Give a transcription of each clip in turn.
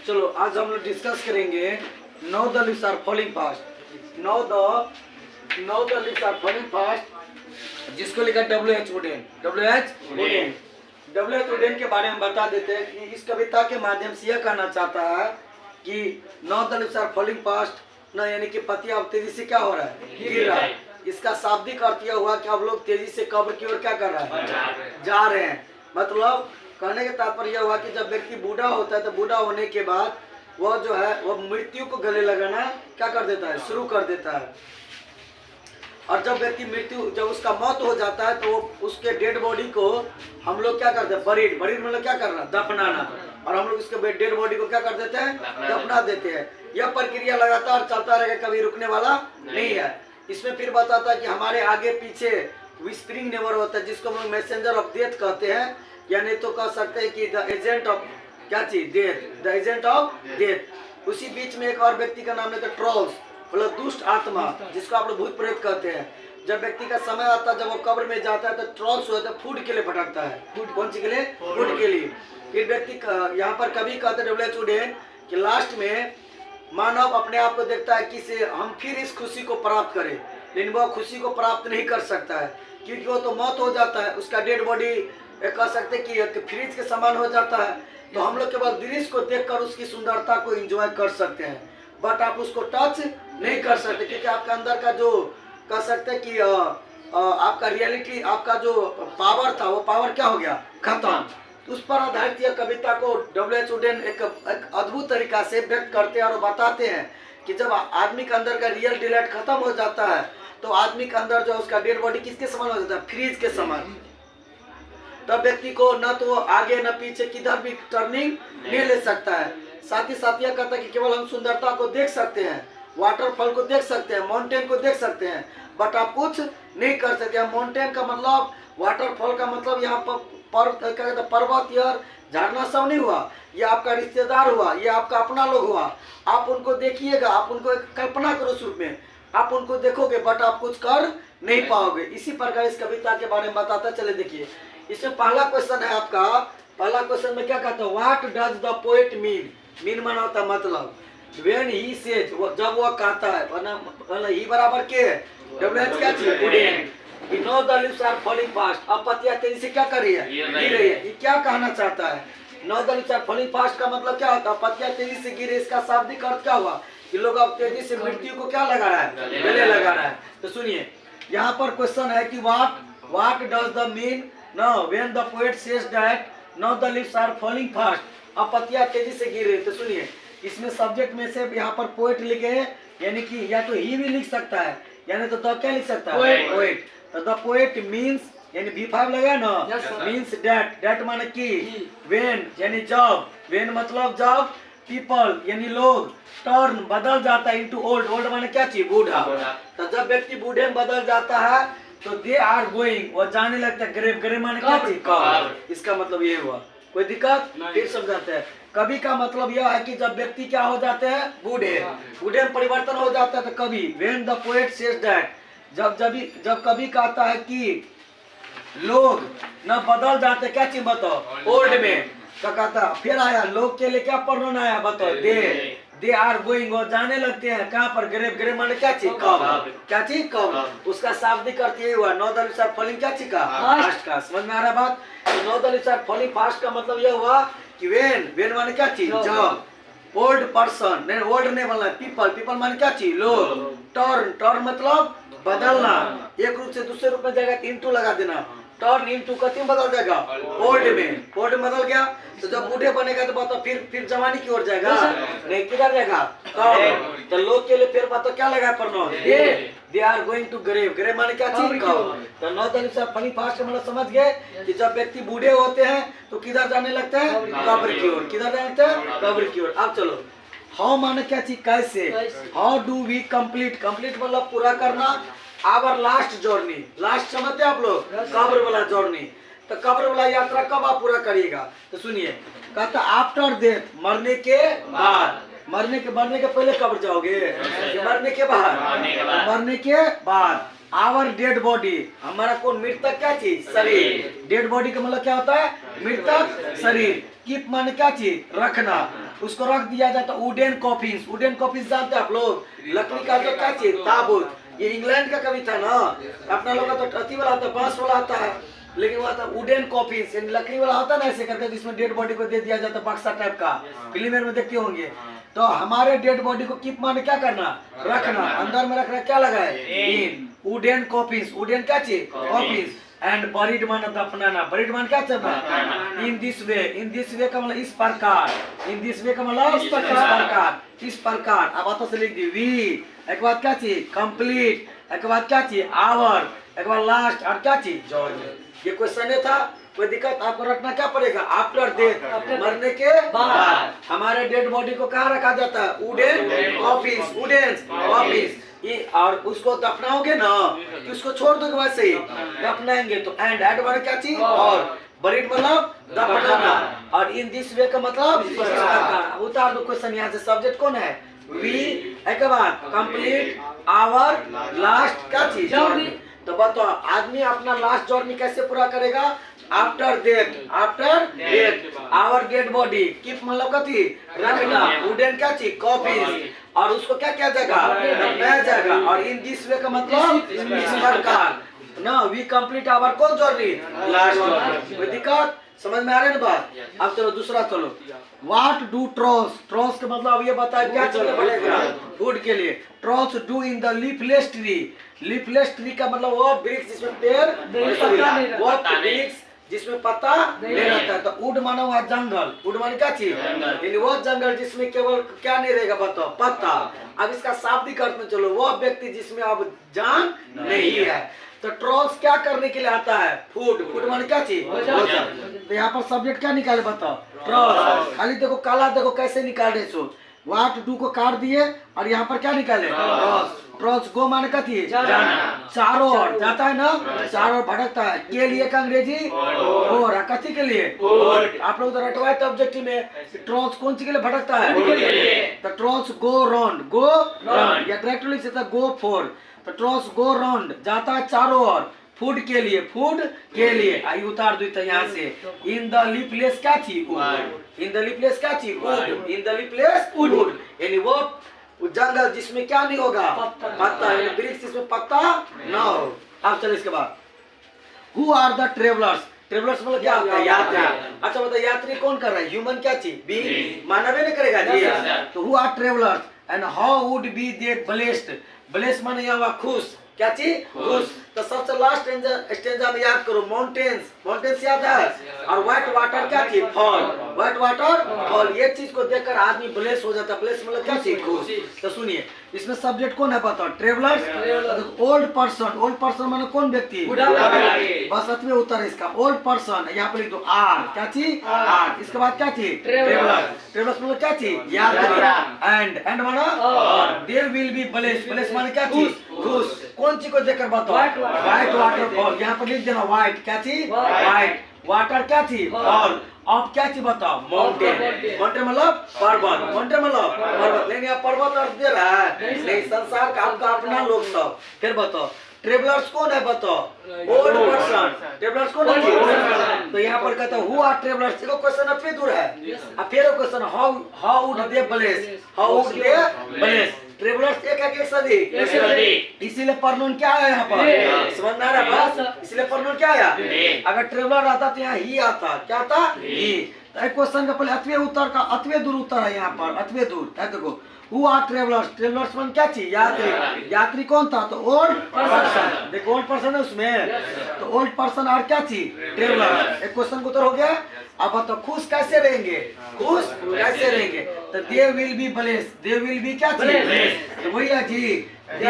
चलो आज हम लोग डिस्कस करेंगे now the leaves are falling fast. Now the leaves are falling fast, जिसको लिखा डब्ल्यू.एच. वुडेन। डब्ल्यू.एच. वुडेन के बारे में बता देते हैं कि इस कविता के माध्यम से यह कहना चाहता है कि now the leaves are falling fast, न यानी कि पत्तियां अब तेजी से क्या हो रहा है, गिर रहा है। इसका शाब्दिक अर्थ यह हुआ कि अब लोग तेजी से कब्र की ओर क्या कर रहा है, जा रहे हैं। मतलब कहने का तात्पर्य यह हुआ कि जब व्यक्ति बूढ़ा होता है तो बूढ़ा होने के बाद वह जो है वह मृत्यु को गले लगाना क्या कर देता है, शुरू कर देता है। और जब व्यक्ति जब उसका मौत हो जाता है तो उसके डेड बॉडी को हम लोग क्या करते हैं, बरीड मतलब क्या करना, दफनाना। और हम लोग उसके डेड बॉडी को क्या कर देते हैं, दफना देते हैं। यह प्रक्रिया लगातार चलता रहेगा, कभी रुकने वाला नहीं है। इसमें फिर बताता है कि हमारे आगे पीछे विस्परिंग नेवर होता है, जिसको हम लोग मैसेंजर ऑफ डेथ कहते हैं, यानी तो कह सकते हैं कि द एजेंट ऑफ क्या चीज, death, the agent of death. उसी बीच में एक और व्यक्ति का नाम लेते हैं ट्रोल्स, मतलब दुष्ट आत्मा, जिसको आप लोग भूत प्रेत कहते हैं। जब व्यक्ति का समय आता है, जब वो कब्र में जाता है तो ट्रोल्स होता है, फूड के लिए भटकता है। फूड कौन सी के लिए, फूड के लिए। फिर व्यक्ति यहाँ पर कभी कहते हैं डब्ल्यू.एच. वुडेन कि लास्ट में मानव अपने आप को देखता है कि से हम फिर इस खुशी को प्राप्त करें, लेकिन वह खुशी को प्राप्त नहीं कर सकता है, क्योंकि वो तो मौत हो जाता है, उसका डेड बॉडी कह सकते कि फ्रिज के समान हो जाता है। तो हम लोग केवल दृश्य को देखकर उसकी सुंदरता को एंजॉय कर सकते हैं, बट आप उसको टच नहीं कर सकते, क्योंकि आपके अंदर का जो कह सकते हैं कि आपका रियलिटी, आपका जो पावर था, वो पावर क्या हो गया, खत्म। उस पर आधारित यह कविता को डब्ल्यू.एच. वुडेन एक अद्भुत तरीका से व्यक्त करते हैं और बताते हैं कि जब आदमी के अंदर का रियल डिलाइट खत्म हो जाता है तो आदमी के अंदर जो उसका डेड बॉडी किसके समान हो जाता है, फ्रीज के समान। तब व्यक्ति को न तो आगे न पीछे किधर भी टर्निंग नहीं ले सकता है। साथ ही साथ यह कहता है कि केवल हम सुंदरता को देख सकते हैं, वाटरफॉल को देख सकते हैं, माउंटेन को देख सकते हैं, बट आप कुछ नहीं कर सकते। माउंटेन का मतलब, वाटरफॉल का मतलब यहाँ पर पर्वत या झरना सब नहीं हुआ, ये आपका रिश्तेदार हुआ, ये आपका अपना लोग हुआ। आप उनको देखिएगा, आप उनको एक कल्पना करो, उस रूप में आप उनको देखोगे, बट आप कुछ कर नहीं पाओगे। इसी प्रकार इस कविता के बारे में बताता चले। देखिए इसमें पहला क्वेश्चन है आपका, पहला क्वेश्चन में क्या कहता है, what does the poet mean माना होता है मतलब। व्हेन ही सेज, जब वह कहता है, ही बराबर के डब्ल्यू.एच. क्या चाहिए, वुडेन, कि no the leaves are falling fast, अब पत्तियां तेजी से क्या कर रही है, गिर रही है। ये क्या कहना चाहता है, no the leaves are falling fast का मतलब क्या होता है, पत्तियां तेजी से गिरे। इसका शाब्दिक अर्थ क्या हुआ कि लोग अब तेजी से मृत्यु को क्या लगा रहा है, गले लगा रहा है। तो सुनिए यहाँ पर क्वेश्चन है कि what does the mean now when the poet says that now the leaves are falling fast, अब पत्तियां तेजी से गिर रही है। तो सुनिए इसमें सब्जेक्ट में से यहाँ पर पोएट लिखे हैं, यानी कि या तो ही भी लिख सकता है, यानी तो क्या लिख सकता है, पोएट। तो द पोएट मीन्स, यानी V5 लगा ना, मीन्स दैट माने कि, व्हेन यानी जब, व्हेन मतलब जब, पीपल यानी लोग, टर्न बदल जाता है इनटू ओल्ड माने क्या चीज, बूढ़ा। तो जब व्यक्ति बूढ़े में बदल जाता है तो दे आर गोइंग, वो जाने लगता है ग्रेव माने क्या चीज, कब्र। इसका मतलब ये हुआ, कोई दिक्कत फिर समझाते हैं। कभी का मतलब यह है कि जब व्यक्ति क्या हो जाते हैं, बूढ़े में परिवर्तन हो जाता है। तो कभी when the poet says that, जब कभी कहता है कि लोग न बदल जाते, क्या चीज बताओ, ओल्ड में। तो कहता फिर आया, लोग के लिए क्या प्रोनाउन आया बताओ, दे आर गोइंग, वो जाने लगते हैं कहाँ पर, ग्रेव माने क्या चीज, कब्र, क्या चीज, कब्र। उसका शाब्दिक अर्थ यही हुआ, no the leaves are falling क्या चीज का, फास्ट का। समझ में आ रहा बात। तो no the leaves are falling fast का मतलब यह हुआ कि व्हेन माने क्या चीज, जब, ओल्ड पर्सन, नहीं ओल्ड नहीं बोलना, पीपल माने क्या चीज, लोग, टर्न मतलब बदलना, एक रूप से दूसरे रूप में जाएगा, इनटू लगा देना, टर्न इनटू कति में बदल जाएगा, ओल्ड में बदल गया। तो जब बूढ़े बनेगा तो बताओ फिर जवानी की ओर जाएगा, नहीं किधर जाएगा, कब। तो लोग के लिए फिर बताओ क्या लगा pronoun, they are going to grave माने क्या चीज, कब। तो no the leaves are falling fast मतलब समझ गए कि जब व्यक्ति बूढ़े होते हैं तो किधर जाने लगते हैं, कब्र की ओर, किधर जाते हैं, कब्र की ओर। अब चलो हाउ माने क्या चीज, कैसे, हाउ डू वी कंप्लीट मतलब पूरा करना, आवर लास्ट जर्नी, लास्ट समझते आप लोग, कब्र वाला जर्नी। तो कब्र वाला यात्रा कब आप पूरा करिएगा। तो सुनिए कहता आफ्टर डेथ, मरने के बाद, मरने के पहले कब्र जाओगे, मरने के बाद, मरने के बाद। आवर डेड बॉडी, हमारा कौन मृतक क्या चीज, शरीर। डेड बॉडी का मतलब क्या होता है, मृतक शरीर। कीप माने क्या चीज, रखना, उसको रख दिया जाता है। वुडन कॉफिन्स, वुडन कॉफिन्स जानते हैं आप लोग, लकड़ी का जो क्या चीज, ताबूत। ये इंग्लैंड का कवि था ना, अपना लोग का तो अति वाला आता है, बांस वाला आता है, लेकिन वो आता है वुडन कॉफिन्स, लकड़ी वाला होता है ना ऐसे करके, जिसमें डेड बॉडी को दे दिया जाता है, बक्सा टाइप का, फिल्म में देखते होंगे। तो हमारे डेड बॉडी को कीप माने क्या करना, रखना, अंदर में रखना, क्या लगा है, इन वुडन कॉफिन्स। वुडन क्या चीज, कॉफिन्स। एंड बरीड माना दफनाना, बरीड मान क्या चलना, इन दिस वे का मतलब इस प्रकार, इन दिस वे का मतलब इस प्रकार। अब आता से लिख दी वी, एक बात क्या चीज, कंप्लीट, एक बात क्या चीज, आवर, एक बार लास्ट, और क्या चीज, जॉर्ज। ये क्वेश्चन है था, कोई दिक्कत आपको रखना क्या पड़ेगा, आफ्टर डेथ, मरने के बाद। हमारे डेड बॉडी को कहाँ रखा जाता है, वुडन कॉफिन्स, वुडन कॉफिन्स। और उसको दफनाओगे ना, कि उसको छोड़ दोगे वैसे ही, दफनाएंगे तो। एंड एड क्या चीज, और बरीड मतलब दफनाना, और इन दिस वे का मतलब इस प्रकार। उतार दो क्वेश्चन यहाँ से। सब्जेक्ट कौन है, वी, एक बात कंप्लीट, आवर, लास्ट क्या चीज, तो बताओ आदमी अपना लास्ट जर्नी कैसे पूरा करेगा, after death, after death. Our dead body, keep मतलब कथी, रखना, वुडन क्या चीज, कॉफिन्स, और उसको क्या किया जाएगा, रखा जाएगा। और इन दिस वे का मतलब इस प्रकार ना, वी कंप्लीट आवर कौन जर्नी, लास्ट जर्नी। कोई दिक्कत समझ में आ रही है ना बात। अब चलो दूसरा, चलो व्हाट डू ट्रॉस, ट्रॉस के मतलब अब ये बताए क्या चीज बनेगा, फूड के लिए। Throws do in the leafless tree, leafless tree का मतलब वो वृक्ष जिसमें पेड़, वो वृक्ष जिसमें पत्ता नहीं रहता है। तो वुड माना हुआ जंगल, वुड माने क्या चीज, यानी वो जंगल जिसमें केवल क्या नहीं रहेगा, बताओ, पत्ता। अब इसका शाब्दिक अर्थ में चलो, वो व्यक्ति जिसमें अब जान नहीं है। तो ट्रॉस क्या करने के लिए आता है, फूड, फूड माने क्या चीज, तो यहाँ पर सब्जेक्ट क्या निकाले बताओ, ट्रॉस। खाली देखो काला, देखो कैसे निकाल रहे सो, व्हाट डू को काट दिए और यहाँ पर क्या निकाले, ट्रॉस। ट्रॉस गो माने क्या थी, चारों ओर जाता है ना, चारों ओर भटकता है। के लिए का अंग्रेजी और, कथी के लिए, आप लोग तो रटवाए ऑब्जेक्टिव में, ट्रॉस कौन सी के लिए भटकता है, तो ट्रॉस गो राउंड, गो राउंड, या डायरेक्ट लिख सकता गो फॉर। तो ट्रॉस गो राउंड जाता है चारों ओर, फूड के लिए, फूड के लिए। आई उतार दो तो यहाँ से, इन द लीफलेस क्या थी, इन द लीफलेस क्या थी, would, in the leafless would, यानी वो जंगल जिसमें क्या नहीं होगा, पत्ता, यानी वृक्ष जिसमें पत्ता ना हो। अब चलो इसके बाद, who are the travellers, travellers मतलब क्या होता है, यात्री। अच्छा बताओ यात्री कौन कर रहा है, ह्यूमन क्या चीज, बीइंग, मानव नहीं करेगा जी। तो who are travellers and how would be they blessed, blessed माने यहाँ खुश, क्या चीज, खुश। तो सबसे लास्ट स्टेंजा में याद करो, माउंटेन्स, माउंटेन्स याद है, और व्हाइट वाटर क्या चीज, फॉल, व्हाइट वाटर फॉल। ये चीज को देखकर आदमी ब्लेस हो जाता है, ब्लेस मतलब क्या चीज, खुश। तो सुनिए इसमें सब्जेक्ट कौन है बताओ, travellers. Old person, old person माने कौन व्यक्ति, बस अतवे उत्तर है इसका, ओल्ड पर्सन। यहाँ पर लिख दो आर, क्या चीज, आर। इसके बाद क्या चीज, ट्रेवलर्स, ट्रेवलर्स मतलब क्या चीज, यात्री। एंड माना they will be blessed, blessed माने क्या चीज, खुश। कौन चीज को देखकर बताओ, व्हाइट वाटरफॉल। यहाँ पर लिख देना व्हाइट, क्या थी, व्हाइट वाटर, क्या थी, फॉल। अब क्या चीज बताओ, माउंटेन, माउंटेन मतलब पर्वत, माउंटेन मतलब पर्वत। लेकिन यहाँ पर्वत अर्थ दे रहा है नहीं, संसार का आपका अपना लोग सब। फिर बताओ ट्रेवलर्स कौन है बताओ, ओल्ड पर्सन। ट्रेवलर्स कौन है, तो यहाँ पर कहता है हु आर ट्रेवलर्स। देखो क्वेश्चन अब दूर है। अब फिर question, how would they bless, how would they bless. Travellers एक है कि सदी, इसीलिए प्रोनाउन क्या है यहाँ पर, समझ में आ रहा है बस, इसलिए प्रोनाउन क्या आया। अगर ट्रेवलर आता तो यहाँ ही आता, क्या आता, ही। तो एक क्वेश्चन का पहले अतवे उत्तर का, अतवे दूर उत्तर है यहाँ पर, अतवे दूर है। देखो हु आर ट्रेवलर्स, ट्रेवलर्स मन क्या चीज, यात्री। यात्री कौन था, तो ओल्ड पर्सन। देखो ओल्ड पर्सन है उसमें, तो ओल्ड पर्सन और क्या चीज, ट्रेवलर। एक क्वेश्चन का उत्तर हो गया। अब बताओ खुश कैसे रहेंगे, खुश कैसे रहेंगे, तो they will be blessed, they will be क्या चीज, ब्लेस्ड। तो वही है जी, दे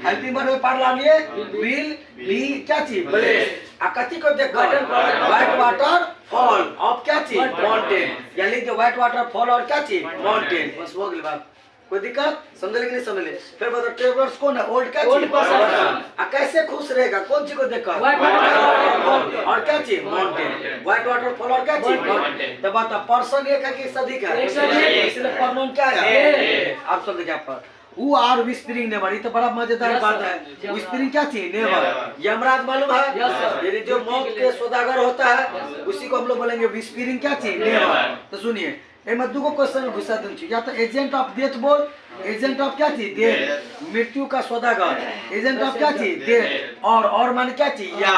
हेल्पिंग वर्ब में पार ला लिए, विल बी क्या चीज, ब्लेस्ड। आकति को देखो व्हाइट वाटर फॉल, अब क्या चीज, माउंटेन। या लिख दो व्हाइट वाटर फॉल और क्या चीज, माउंटेन। बस हो गई बात। कोई दिक्कत? समझ ले कि नहीं समझ ले? फिर बताओ ट्रेवलर्स कौन है? ओल्ड क्या Old चीज? person। कैसे खुश रहेगा? कौन चीज को देखकर? White waterfall। और क्या चीज? माउंटेन। व्हाइट वाटरफॉल और क्या चीज? Mountain। तो बताओ पर्सन एक है कि अधिक है? एक से अधिक। इसलिए प्रोनाउन क्या है? आप समझ क्या पर? Who are whispering neighbor? ये तो बड़ा मजेदार बात है। whispering क्या चीज? नेवर। यमराज मालूम है? Yes, sir। ये जो मौत के सौदागर होता है उसी को हम लोग बोलेंगे whispering क्या चीज? नेवर। तो सुनिए ए मत दुगो क्वेश्चन घुसा दूं या तो एजेंट ऑफ डेथ बोल। एजेंट ऑफ क्या चीज? डेथ। मृत्यु का सौदागर। एजेंट ऑफ क्या चीज? डेथ। और मान क्या चीज? या।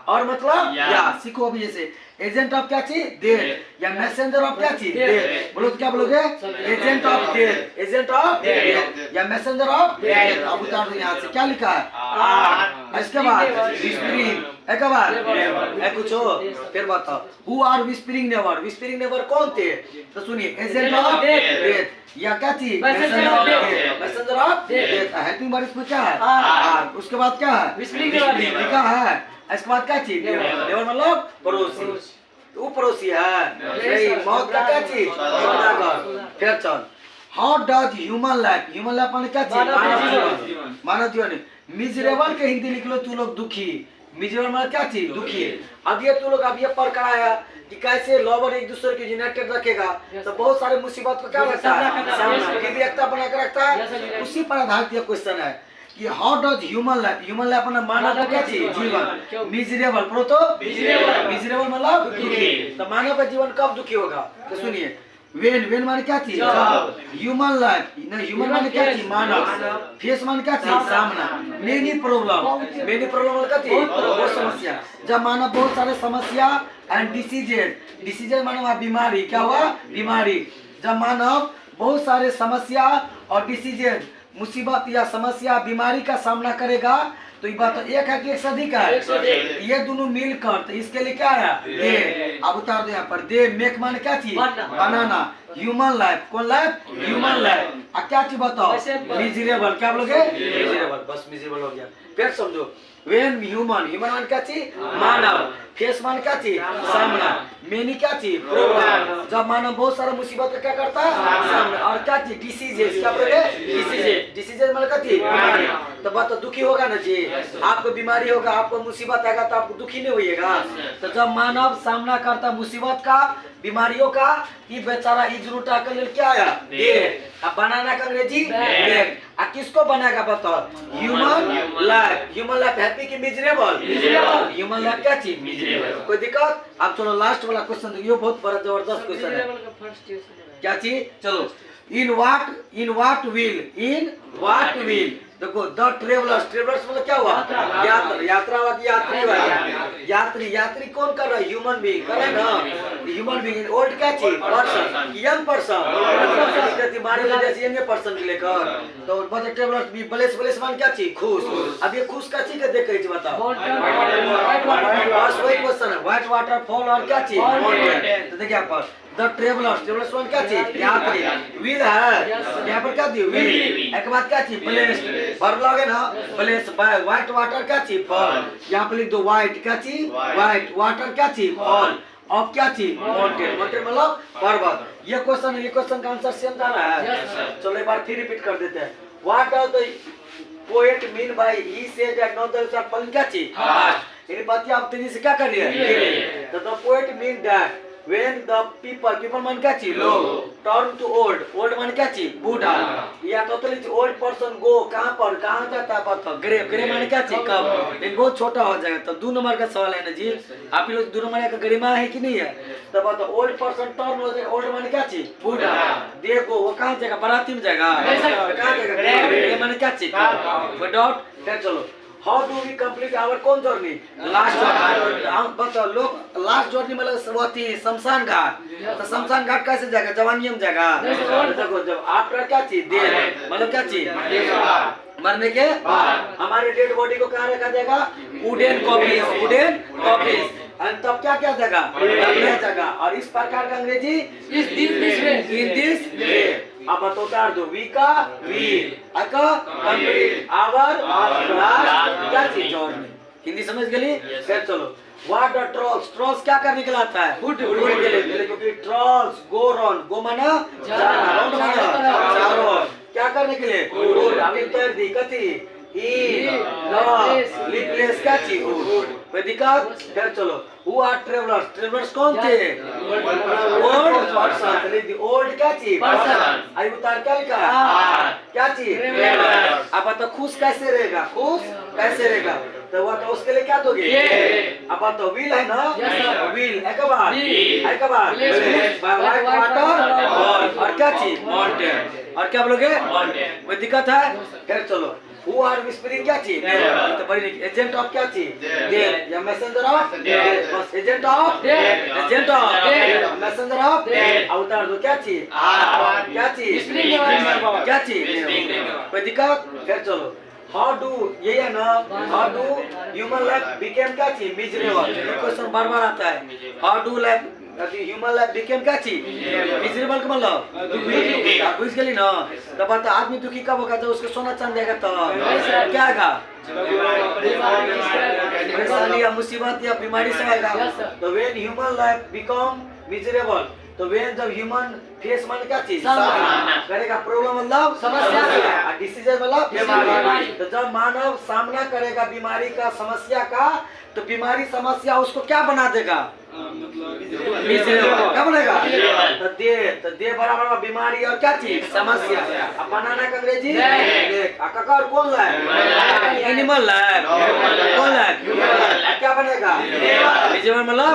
और मतलब या। सीखो अभी जैसे एजेंट ऑफ क्या चीज? डेथ। या मैसेंजर ऑफ क्या चीज? डेथ। बोलो तो क्या बोलोगे? Agent of death. Agent of death या मैसेंजर ऑफ डेथ। अब उतार दो यहाँ से क्या लिखा है? आर। इसके बाद विस्परिंग एक बार है कुछ हो फिर बताओ who are whispering never. Whispering never कौन थे? तो सुनिए एजेंट ऑफ डेथ या क्या चीज? Messenger of death. Messenger of death. Helping verb इसमें क्या है? आर। उसके बाद क्या है? विस्परिंग लिखा है। इसके बाद क्या चीज? नेवर मतलब पड़ोसी। वो पड़ोसी है नहीं मौत का क्या चीज? सौदागर। फिर चल how does human life. Human life माने क्या चीज? मानव जीवन। मानव जीवन। मिजरेबल के हिंदी लिख लो तू लोग दुखी। मिजरेबल माने क्या चीज? दुखी। अब ये तू लोग अब ये पढ़ कर आया कि कैसे लवर एक दूसरे के यूनाइटेड रखेगा तो बहुत सारे मुसीबत को क्या रखता है? सामना फिर भी एकता बना कर रखता है। उसी पर आधारित ये क्वेश्चन है कि how does human life. Human life अपना मानव का क्या चीज? जीवन। मिजरेबल पढ़ो तो मिजरेबल मतलब दुखी। तो मानव का जीवन कब दुखी होगा? तो सुनिए वेन माने क्या चीज? Human life. ह्यूमन माने क्या चीज? मानव। फेस माने क्या चीज? सामना। मेनी प्रॉब्लम क्या चीज? बहुत समस्या। जब मानव बहुत सारे समस्या एंड डिसीजेज माने वहाँ बीमारी। क्या हुआ? बीमारी। जब मानव बहुत सारे समस्या और डिसीजेज मुसीबत या समस्या बीमारी का सामना करेगा तो ये बात एक है कि एक से अधिक है? ये दोनों मिलकर तो इसके लिए क्या है? दे। अब उतार दो यहाँ पर दे मेक माने क्या चीज? बनाना। ह्यूमन लाइफ कौन लाइफ? Human life. अब क्या चीज बताओ? मिजरेबल। क्या बोलोगे? मिजरेबल। बस मिजरेबल हो गया। फिर समझो वेन ह्यूमन मान क्या चीज? मानव। फेस मान क्या चीज? सामना। मेनी क्या चीज? प्रॉब्लम। जब मानव बहुत सारा मुसीबत का क्या करता है? सामना। और क्या चीज? डिसीजेस। क्या बोलोगे? डिसीजेस मतलब क्या चीज? बीमारी। तो बात तो दुखी होगा ना जी। आपको बीमारी होगा आपको मुसीबत आएगा तो आपको दुखी नहीं होइएगा। तो जब मानव सामना करता मुसीबत का बीमारियों का ये बेचारा इजरूटा के लिए क्या आया? अब बनाना का अंग्रेजी बैग। किसको बनाएगा बताओ? Human life. Human life happy की मिजरेबल? ह्यूमन लाइफ क्या चीज? मिजरेबल। कोई दिक्कत? अब चलो लास्ट वाला क्वेश्चन ये बहुत बड़ा जबरदस्त क्वेश्चन है। क्या चीज? चलो इन व्हाट विल देखो द ट्रेवलर्स मतलब क्या हुआ? यात्रा हुआ कि यात्री हुआ? यात्री कौन कर रहा है? ह्यूमन बीइंग कर रहा है ना। ह्यूमन बीइंग ओल्ड क्या चीज? पर्सन। यंग पर्सन बीमारी में जैसे यंग पर्सन के लेकर तो मतलब ट्रेवलर्स भी बलेस मान क्या चीज? खुश। अब ये खुश का चीज देख के बताओ। बस वही क्वेश्चन है व्हाइट वाटरफॉल और क्या चीज? माउंटेन। तो देखिए पर द ट्रेवलर्स वन क्या चीज? यात्री। व्हील है यहाँ पर क्या दी? व्हील। एक बात क्या चीज? ब्लेस्ड। वर्ब लगे ना ब्लेस्ड बाय। व्हाइट वाटर क्या चीज? फॉल। यहाँ पे लिख दो व्हाइट क्या चीज? व्हाइट वाटर क्या चीज? फॉल। अब क्या चीज? माउंटेन। माउंटेन मतलब पर्वत। ये क्वेश्चन का आंसर सेम जा रहा है। चलो एक बार फिर रिपीट कर देते हैं। What does the poet mean by he said that no there are falling क्या चीज? यानी बात आप तेजी से क्या कर रही है? तो the poet mean that when the people मान क्या चीज? लोग turn to old मान क्या चीज? बूढ़ा। या टोटली old person go कहाँ पर कहाँ जाता है? पता ग्रे मान क्या चीज? कब? लेकिन बहुत छोटा हो जाएगा। तो 2 नंबर का सवाल है ना जी। आप लोग 2 नंबर का गरिमा है कि नहीं है? तो बताओ ओल्ड पर्सन टर्न हो जाएगा। ओल्ड मान क्या चीज? बूढ़ा। देखो वो कहाँ जाएगा? बाराती में जाएगा। कहाँ जाएगा? ग्रे मान क्या चीज? विदाउट। फिर चलो how do we complete our कौन जर्नी? Last journey. बताओ लोग लास्ट जर्नी मतलब वो थी शमशान घाट। तो शमशान घाट कैसे जाएगा? जवानी में जाएगा। देखो जब आफ्टर क्या चीज? डेथ मतलब क्या चीज? मरने के बाद हमारे डेड बॉडी को कहाँ रखा जाएगा? Wooden coffees. तब क्या जगह जगह। और इस प्रकार का अंग्रेजी इन दिस वे। अब उतार दो वी का वी कंप्लीट आवर क्या चीज? जर्नी। हिंदी समझ गई? फिर चलो व्हाट द ट्रॉल्स क्या करने के लिए आता है? फूड के लिए। क्योंकि ट्रॉल्स गो राउंड। गो माना जाना, राउंड माना चारों ओर। करने के लिए अभी तो दिक्कत रिप्लेस क्या चीज दिक्कत फिर चलो हु आर ट्रेवलर्स ट्रेवलर्स कौन थे ओल्ड पर्सन ओल्ड क्या चीज आई उतार क्या लिखा क्या चीज अब तो खुश कैसे रहेगा खुश कैसे रहेगा तो वो तो उसके लिए क्या दोगे अब तो व्हील है ना व्हील एक बार वाइट वाटर और क्या चीज माउंटेन और क्या बोलोगे कोई दिक्कत है फिर चलो Who are whispering क्या चीज तो बड़ी एजेंट ऑफ क्या चीज या मैसेंजर ऑफ बस एजेंट ऑफ मैसेंजर ऑफ अवतार दो क्या चीज क्या चीज कोई दिक्कत फिर चलो How do ये है ना How do human life became क्या चीज miserable ये क्वेश्चन बार-बार आता है How do life human life became क्या चीज miserable का मतलब बुझ गई ना तब बात आदमी दुखी कब होगा जब उसको सोना चांदी देगा तो क्या आएगा परेशानी या मुसीबत या बीमारी से आएगा तो when human life become miserable तो when जब ह्यूमन फेस मान क्या चीज करेगा प्रॉब्लम मतलब समस्या डिसीज मतलब बीमारी तो जब मानव सामना करेगा बीमारी का समस्या का तो बीमारी समस्या उसको क्या बना देगा क्या बनेगा तो दे बराबर बीमारी और क्या चीज समस्या अब बनाना का अंग्रेजी ककार कौन लाए एनिमल लाए कौन लाए क्या बनेगा मतलब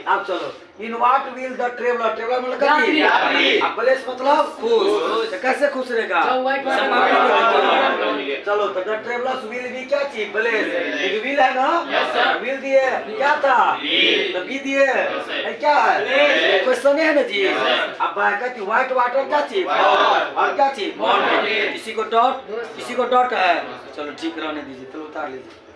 अब चलो in what will the traveller traveller मतलब क्या अब ब्लेस मतलब खुश तो कैसे खुश रहेगा चलो तो द ट्रेवलर्स विल बी क्या चीज ब्लेस विल है ना विल दिए क्या था तो बी दिए क्या है क्वेश्चन है ना जी अब कहती व्हाइट वाटर क्या चीज और क्या चीज किसी को डॉट है चलो ठीक रहने दीजिए चलो उतार लीजिए